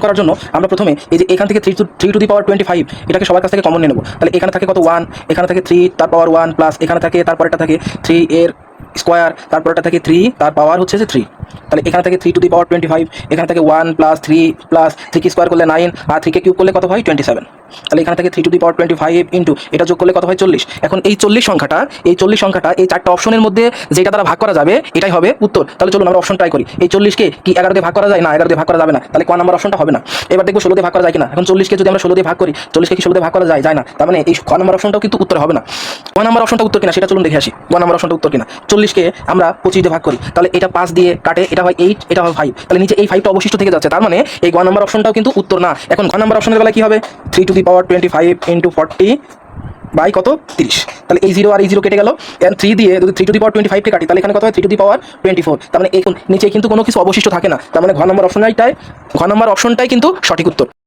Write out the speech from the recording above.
করার জন্য আমরা প্রথমে এই যে এখান থেকে থ্রি টু দি পাওয়ার 25 এটাকে সবার কাছ থেকে কমন নিয়ে নেবো। তাহলে এখানে থাকে কত 1, এখানে থাকে 3 তার পাওয়ার 1 প্লাস এখানে থাকে তারপরেটা থাকে 3 এর স্কোয়ার, তারপরটা থাকে 3 তার পাওয়ার হচ্ছে যে 3। তাহলে এখানে থাকে 3 টু দি পাওয়ার 25, এখানে থাকে 1 প্লাস 3 কে স্কোয়ার করলে 9 আর 3 কে কিউব করলে কত হয় 27। তাহলে এখানে থেকে 3 টু দি পাওয়ার 25 ইন্টু এটা যোগ করলে কত হয় 40। এখন এই 40 সংখ্যাটা এই চারটা অপশনের মধ্যে যেটা দ্বারা ভাগ করা যাবে এটাই হবে উত্তর। তাহলে চলুন আমরা অপশন ট্রাই করি। এই 40কে কি 11 দিয়ে ভাগ করা যায়? না, 11 দিয়ে ভাগ করা যাবে না। তাহলে কোন নাম্বার অপশনটা হবে না। এবার দেখবো 16 দিয়ে ভাগ করা যায় কিনা। এখন 40কে যদি আমরা 16 দিয়ে ভাগ করি, 40কে কি 16 দিয়ে ভাগ করা যায়? যায় না। তার মানে এই ক নাম্বার অপশনটাও কিন্তু উত্তর হবে না। ক নাম্বার অপশনটা উত্তর কিনা সেটা চলুন দেখে আসি। ক নাম্বার অপশনটা উত্তর কিনা। 40কে আমরা 25 দিয়ে ভাগ করি, তাহলে এটা 5 দিয়ে কাটে, এটা হয় 8, এটা হয় 5। তাহলে নিচে এই 5টা অবশিষ্ট থেকে যাচ্ছে। তার মানে এই গ নাম্বার অপশনটাও কিন্তু উত্তর না। এখন ঘ নাম্বার অপশনের বেলায় কি হবে? 3 to the power 25 into 40 by কত 30। তাহলে এই 0 আর এই 0 কেটে গেল। এন্ড 3 দিয়ে যদি 3 টু দি পাওয়ার 25 কে কাটি তাহলে এখানে কত হয় 3 টু দি পাওয়ার 24। তার মানে এখন নিচে কিন্তু কোনো কিছু অবশিষ্ট থাকে না। তার মানে ঘ নাম্বার অপশনটাই কিন্তু সঠিক উত্তর।